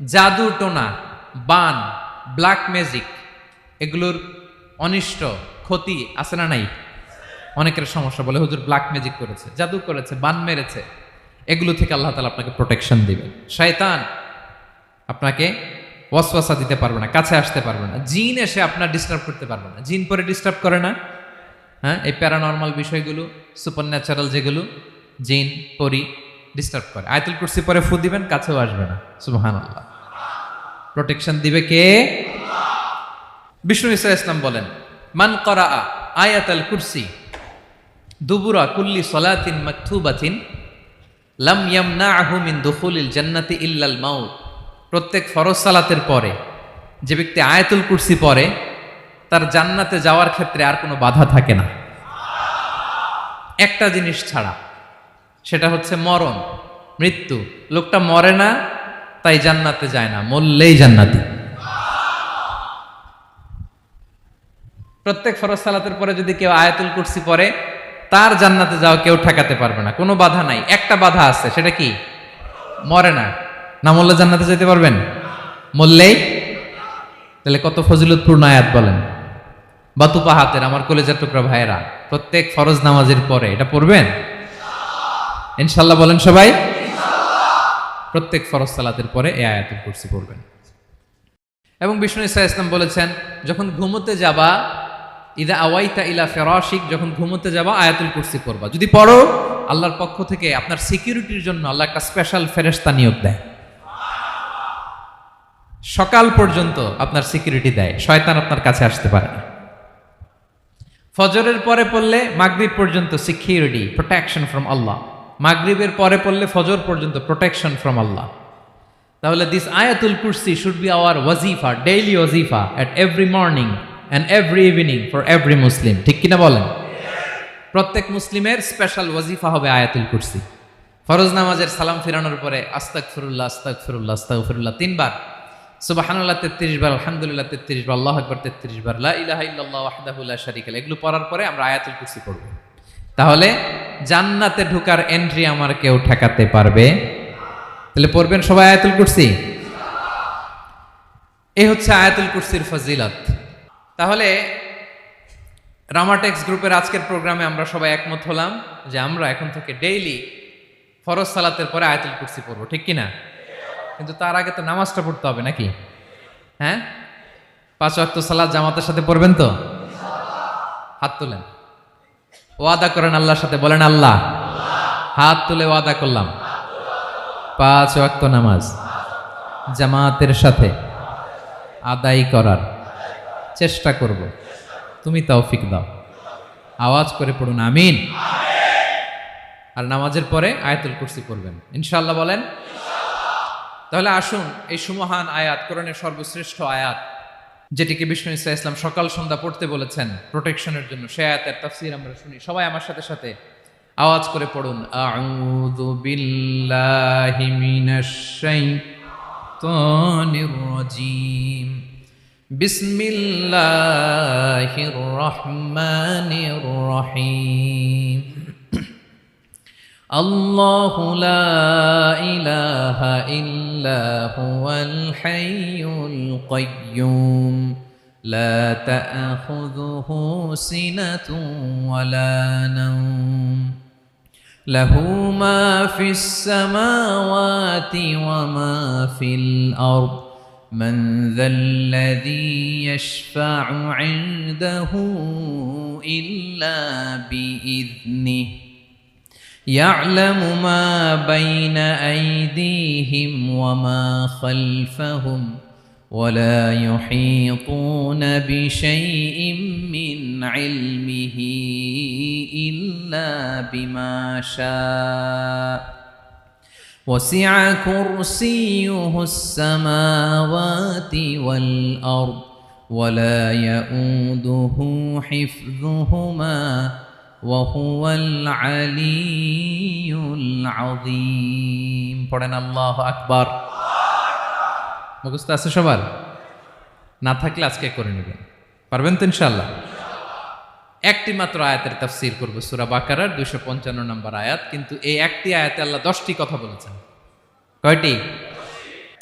জাদু টোনা, বান, black magic, এগুলোর অনিষ্ট ক্ষতি আছে না নাই? অনেকের সমস্যা, বলে হুজুর ব্ল্যাক ম্যাজিক করেছে, জাদু করেছে, বান মেরেছে, এগুলো থেকে আল্লাহ তাআলা আপনাকে প্রোটেকশন দিবে। শয়তান আপনাকে ওয়াসওয়াসা দিতে পারবে না, কাছে আসতে পারবে না। জিন এসে আপনার ডিস্টার্ব করতে পারবে না। জিন পরে ডিস্টার্ব করে না? হ্যাঁ, এই প্যারানর্মাল বিষয়গুলো, সুপার ন্যাচারাল যেগুলো, জিন পরি ডিস্টার্ব করে। আয়াতুল কুরসি পরে ফু দিবেন, কাছেও আসবে না। সুবহানাল্লাহ। প্রোটেকশন দিবে কে? বিষ্ণু ঈসা ইসলাম বলেন, মান করাআ আয়াতাল কুরসি দুবুরা কুল্লি সলাতিন মাকতুবাতিন লাম ইয়ামনাহু মিন দুখুলিল জান্নাতি ইল্লাল মাউত। প্রত্যেক ফরজ সালাতের পরে যে ব্যক্তি আয়াতুল কুরসি পড়ে, তার জান্নাতে যাওয়ার ক্ষেত্রে আর কোনো বাধা থাকে না, একটা জিনিস ছাড়া, সেটা হচ্ছে মরণ, মৃত্যু। লোকটা মরে না তাই জান্নাতে যায় না, মরলেই জান্নাতি। প্রত্যেক ফরজ সালাতের পরে যদি কেউ আয়াতুল কুরসি পড়ে, তার জান্নাতে যাওয়া কেউ ঠেকাতে পারবে না, কোনো বাধা নাই। একটা বাধা আছে, সেটা কি? মরে না। না মরলে জান্নাতে যেতে পারবেন? মরলেই। তাহলে কত ফজিলতপূর্ণ আয়াত বলেন। বাতুপা হাতের আমার কলেজার টুকরা ভাইয়েরা, প্রত্যেক ফরজ নামাজের পরে এটা পড়বেন ইনশাল্লাহ। বলেন সবাই, প্রত্যেক ফরজ সালাতের পরে এই আয়াতুল কুরসি পড়বেন। এবং বিষ্ণু ঈসা ইসলাম বলেছেন, যখন ঘুমোতে যাবা, ইদা আওয়াইতা ইলা ফিরাশিক, যখন ঘুমোতে যাবা আয়াতুল কুরসি পড়বা। যদি পড়ো, আল্লাহর পক্ষ থেকে আপনার সিকিউরিটির জন্য আল্লাহ একটা স্পেশাল ফেরেশতা নিয়োগ দেয়। সকাল পর্যন্ত আপনার সিকিউরিটি দেয়, শয়তান আপনার কাছে আসতে পারে না। ফজরের পরে পড়লে মাগরিব পর্যন্ত সিকিউরিটি, প্রোটেকশন ফ্রম আল্লাহ। মাগরিবের পরে পড়লে ফজর পর্যন্ত প্রোটেকশন ফ্রম আল্লাহ। তাহলে দিস আয়াতুল কুরসি শুড বি আওয়ার ওয়াজিফা, ডেইলি ওয়াজিফা at every morning and every evening for every Muslim. ঠিক কিনা বলেন? প্রত্যেক মুসলিমের স্পেশাল ওয়াজিফা হবে আয়াতুল কুরসি। ফরজ নামাজের সালাম ফিরানোর পরে আস্তাগফিরুল্লাহ আস্তাগফিরুল্লাহ আস্তাগফিরুল্লাহ 3 বার, সুবহানাল্লাহ 33 বার, আলহামদুলিল্লাহ 33 বার, আল্লাহু আকবার 33 বার, লা ইলাহা ইল্লাল্লাহ ওয়াহদাহু লা শারীকা লাহু, এগুলো পড়ার পরে আমরা আয়াতুল কুরসি পড়ব। তাহলে জান্নাতে ঢোকার এন্ট্রি আমার কেউ ঠেকাতে পারবে। তাহলে পড়বেন সবাই আয়াতুল কুরসি। এই হচ্ছে আয়াতুল কুরসির ফজিলত। তাহলে রামাটেক্স গ্রুপের আজকের প্রোগ্রামে আমরা সবাই একমত হলাম যে আমরা এখন থেকে ডেইলি ফরজ সালাতের পরে আয়াতুল কুরসি পড়বো, ঠিক কিনা? কিন্তু তার আগে তো নামাজটা পড়তে হবে নাকি? হ্যাঁ, 5 ওয়াক্ত সালাত জামাতের সাথে পড়বেন তো? হাত তুলেন, ওয়াদা করেন আল্লাহর সাথে, বলেন আল্লাহ, হাত তুলে ওয়াদা করলাম 5 ওয়াক্ত নামাজ জামাতের সাথে আদায় করার চেষ্টা করব, তুমি তৌফিক দাও। আওয়াজ করে পড়ুন আমিন। আর নামাজের পরে আয়াতুল কুরসি পড়বেন ইনশাআল্লাহ, বলেন। তাহলে আসুন এই সুমহান আয়াত, কোরআনের সর্বশ্রেষ্ঠ আয়াত, যেটিকে বিষ্ণু ঈসা ইসলাম সকাল সন্ধ্যা পড়তে বলেছেন প্রোটেকশনের জন্য, সে আয়াতের তাফসীর আমরা শুনি। সবাই আমার সাথে সাথে আওয়াজ করে পড়ুন, আউযু বিল্লাহি মিনাশ শাইতানির রাজীম, বিসমিল্লাহির রহমানির রহিম। আল্লাহু লা ইলাহা ইল্লা হুয়াল হাইয়ুল কাইয়্যুম লা তা'খুযুহু সিনাতুন ওয়ালা নাওম লাহু মা ফিস সামাওয়াতি ওয়া মা ফিল আরদ মান যাল্লাযী ইয়াশফা'ু 'ইনদাহু ইল্লা বিইذনিহি يعلم ما بين أيديهم وما خلفهم ولا يحيطون بشيء من علمه إلا بما شاء وسع كرسيه السماوات والأرض ولا يؤوده حفظهما وهو العلي العظيم। পড়েন আল্লাহু আকবার। মুখস্থ আছে সবার? না থাকলে আজকে করে নেবেন, পারবেন তো ইনশাআল্লাহ। একটি মাত্র আয়াতের তাফসীর করব, সূরা বাকারার 255 নম্বর আয়াত। কিন্তু এই একটি আয়াতে আল্লাহ 10টি কথা বলেছেন। কয়টি?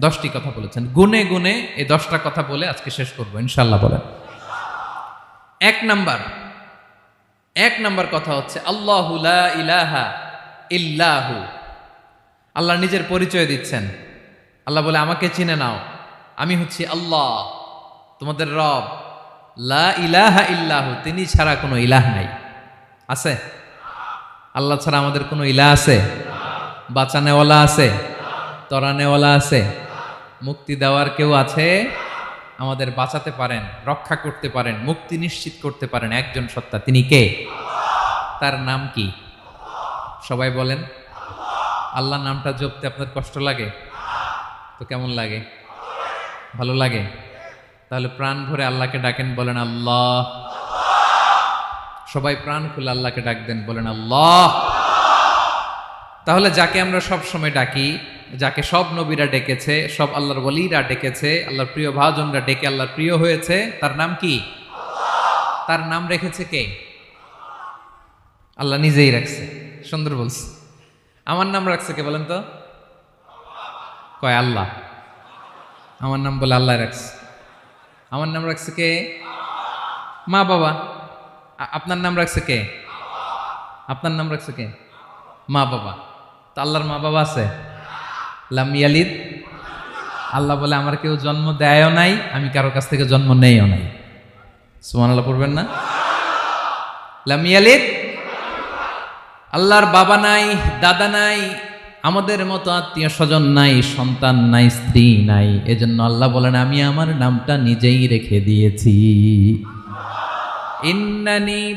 10টি কথা বলেছেন। গুনে গুনে এই 10টা কথা বলে আজকে শেষ করবো ইনশাআল্লাহ। বলেন। এক নাম্বার কথা হচ্ছে আল্লাহু লা ইলাহা ইল্লাহু। আল্লাহ নিজের পরিচয় দিচ্ছেন। আল্লাহ বলে আমাকে চিনে নাও, আমি হচ্ছি আল্লাহ তোমাদের রব। লা ইলাহা ইল্লাহু, তিনি ছাড়া কোনো ইলাহ নাই। আছে? আল্লাহ ছাড়া আমাদের কোনো ইলাহ আছে? বাঁচানেওয়ালা আছে? তরানেওয়ালা আছে? মুক্তি দেওয়ার কেউ আছে? আমাদের বাঁচাতে পারেন, রক্ষা করতে পারেন, মুক্তি নিশ্চিত করতে পারেন একজন সত্তা। তিনি কে? তার নাম কি? সবাই বলেন। আল্লাহ নামটা জপতে আপনার কষ্ট লাগে তো কেমন লাগে? ভালো লাগে? তাহলে প্রাণ ভরে আল্লাহকে ডাকেন, বলেন আল্লাহ। সবাই প্রাণ খুলে আল্লাহকে ডাক দেন, বলেন আল্লাহ। তাহলে যাকে আমরা সব সময় ডাকি, যাকে সব নবীরা ডেকেছে, সব আল্লাহর ওলীরা ডেকেছে, আল্লাহর প্রিয় ভাজনরা ডেকে আল্লাহর প্রিয় হয়েছে, তার নাম কি? তার নাম রেখেছে কে? আল্লাহ নিজেই রাখছে। সুন্দর বলছে। আমার নাম রাখছে কে বলেন তো? কয় আল্লাহ। আমার নাম বলে আল্লাহ রাখছে। আমার নাম রাখছে কে? মা বাবা। আপনার নাম রাখছে কে? আপনার নাম রাখছে কে? মা বাবা। তো আল্লাহর মা বাবা আছে? লাম ইয়ালিদ। আল্লাহ বলে আমার কেউ জন্ম দেয়ও নাই, আমি কারো কাছ থেকে জন্ম নেইও নাই। সুবহানাল্লাহ পড়বেন না? লাম ইয়ালিদ। আল্লাহর বাবা নাই, দাদা নাই, আমাদের মতো আত্মীয় স্বজন নাই, সন্তান নাই, স্ত্রী নাই। এজন্য আল্লাহ বলেন আমি আমার নামটা নিজেই রেখে দিয়েছি। ইন্নানি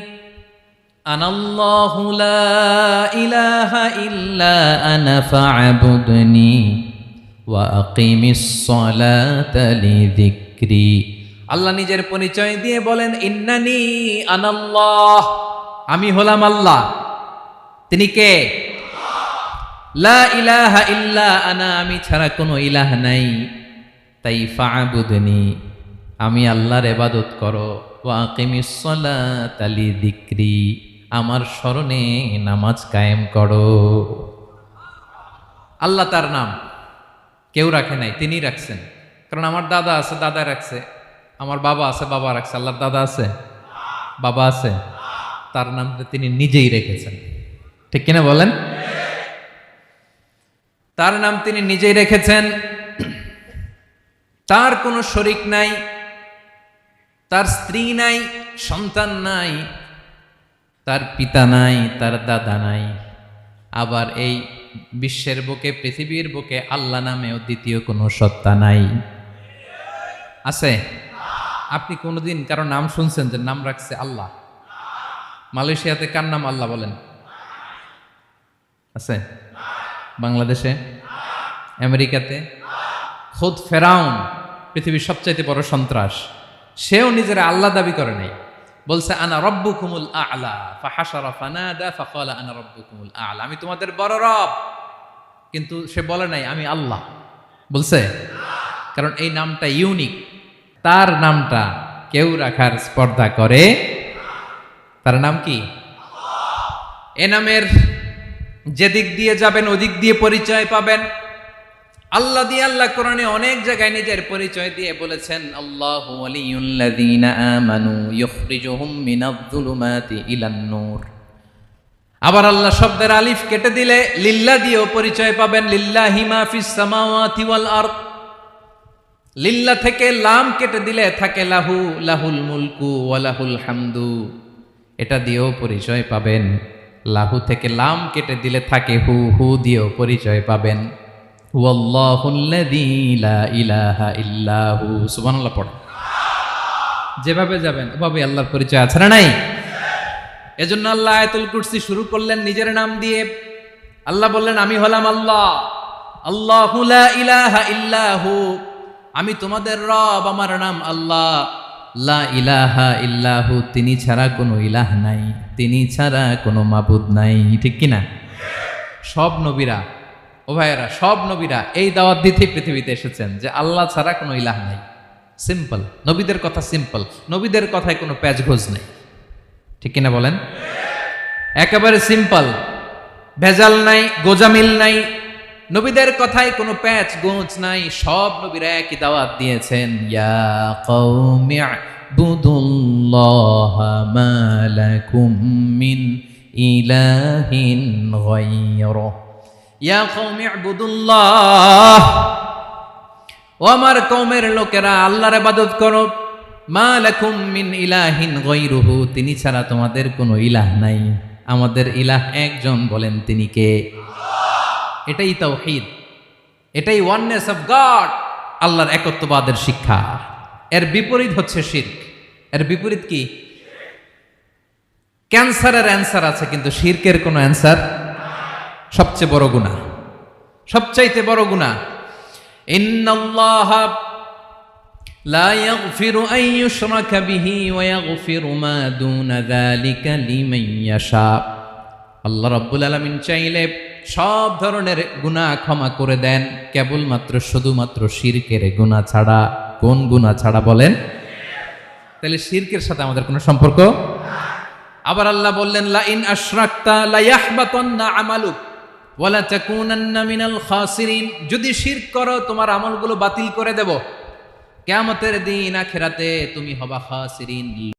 আনাল্লাহু লা ইলাহা ইল্লা আনা ফা'বুদনি ওয়া আকিমিস সালাতা লিযিকরি। আল্লাহ নিজের পরিচয় দিয়ে বলেন ইন্নানি আনাল্লাহ, আমি হলাম আল্লাহ। তিনি কে? লা ইলাহা ইল্লা আনা, আমি ছাড়া কোনো ইলাহ নাই। তাই ফা'বুদনি, আমি আল্লাহর ইবাদত করো। ওয়া আকিমিস সালাতা লিযিকরি, আমার স্মরণে নামাজ কায়েম করো। আল্লাহ তার নাম কেউ রাখে নাই, তিনি রাখছেন। কারণ আমার দাদা আছে, দাদা রাখছে। আমার বাবা আছে, বাবা রাখছে। আল্লাহর দাদা আছে? বাবা আছে? তার নামটা তিনি নিজেই রেখেছেন। ঠিক কিনা বলেন? তার নাম তিনি নিজেই রেখেছেন। তার কোনো শরীক নাই, তার স্ত্রী নাই, সন্তান নাই, তার পিতা নাই, তার দাদা নাই। আবার এই বিশ্বের বুকে, পৃথিবীর বুকে আল্লাহ নামেও দ্বিতীয় কোনো সত্তা নাই। আছে? আপনি কোনোদিন কারো নাম শুনছেন যে নাম রাখছে আল্লাহ? মালয়েশিয়াতে কার নাম আল্লাহ বলেন? আছে? বাংলাদেশে? আমেরিকাতে? খুদ ফেরাউন, পৃথিবীর সবচাইতে বড় সন্ত্রাস, সেও নিজের আল্লাহ দাবি করে নাই। বলছে আনা রব্বুকুমুল আ'লা, ফাহাশারা ফানাদা ফাকালা আনা রব্বুকুমুল আ'লা, আমি তোমাদের বড় রব। কিন্তু সে বলে নাই আমি আল্লাহ। বলছে? কারণ এই নামটা ইউনিক। তার নামটা কেউ রাখার স্পর্ধা করে। তার নাম কি? এ নামের যেদিক দিয়ে যাবেন ওদিক দিয়ে পরিচয় পাবেন। আল্লাহ দিয়ে আল্লাহ কোরআনে অনেক জায়গায় নিজের পরিচয় দিয়ে বলেছেন আল্লাহু ওয়ালিয়ুল্লাযীনা আমানু ইখরিজুহুম মিনায-যুলুমাতি ইলান-নূর। আবার আল্লাহ শব্দের আলিফ কেটে দিলে লিল্লাহ দিয়েও পরিচয় পাবেন। লিল্লাহি মা ফিস সামাওয়াতি ওয়াল আরদ। লিল্লাহ থেকে লাম কেটে দিলে থাকে লাহু, লাহুল মুলকু ওয়া লাহুল হামদু, এটা দিয়েও পরিচয় পাবেন। লাহু থেকে লাম কেটে দিলে থাকে হু, হু দিয়েও পরিচয় পাবেন। হুয়াল্লাহুল্লাযী লা ইলাহা ইল্লাহু। সুবহানাল্লাহ পড়ে। যেভাবে যাবেন ওভাবে আল্লাহর পরিচয় আছে না নাই? এজন্য আল্লাহ আয়াতুল কুরসি শুরু করলেন নিজের নাম দিয়ে। আল্লাহ বললেন আমি হলাম আল্লাহ। আল্লাহু লা ইলাহা ইল্লাহু, আমি তোমাদের রব, আমার নাম আল্লাহ। লা ইলাহা ইল্লাহু, তিনি ছাড়া কোনো ইলাহ নাই, তিনি ছাড়া কোনো মাবুদ নাই। ঠিক কিনা? সব নবীরা, ও ভাইয়েরা, সব নবীরা এই দাওয়াত দিতে পৃথিবীতে এসেছেন যে আল্লাহ ছাড়া কোনো ইলাহ নাই। সিম্পল। নবীদের কথা সিম্পল, নবীদের কথায় কোনো প্যাচগোজ নেই। ঠিক কিনা বলেন? একেবারে সিম্পল, ভেজাল নাই, গোজামিল নাই। নবীদের কথায় কোনো প্যাচ গোঁচ নাই, সব নবীরা একই দাওয়াত দিয়েছেন, ইয়া কওমি ইবুদুল্লাহা মা লাকুম মিন ইলাহিন গায়রুহ। ইয়া কওমি ইবুদুল্লাহ, ও আমার কওমের লোকেরা আল্লাহর ইবাদত করো, মা লাকুম মিন ইলাহিন গায়রুহু, তিনি ছাড়া তোমাদের কোনো ইলাহ নাই, আমাদের ইলাহ একজন, বলেন তিনি কে? এটাই তাওহীদ, এটাই ওয়াননেস অফ গড, আল্লাহর একত্ববাদের শিক্ষা। এর বিপরীত হচ্ছে শিরক। এর বিপরীত কি? ক্যান্সারের অ্যান্সার আছে কিন্তু শিরকের কোনো অ্যান্সার। সবচেয়ে বড় গুনাহ, সবচাইতে বড় গুনাহ। ইন্নাল্লাহা লা ইয়াগফিরু আন ইউশরাকা বিহি ওয়া ইয়াগফিরু মা দুনা যালিকা লিমান ইয়াশা। আল্লাহ রাব্বুল আলামিন চাইলে সব ধরনের গুনাহ ক্ষমা করে দেন, কেবলমাত্র শুধুমাত্র শিরকের গুনাহ ছাড়া। কোন গুনাহ ছাড়া বলেন? তাহলে শিরকের সাথে আমাদের কোনো সম্পর্ক। আবার আল্লাহ বললেন, লা ইন আশরাকতা লা ইয়াহবাতান্না আমালুক ওয়া লা তাকুনান্না মিনাল খাসিরিন, যদি শিরক করো তোমার আমলগুলো বাতিল করে দেব, কিয়ামতের দিন আখিরাতে তুমি হবা খাসিরিন।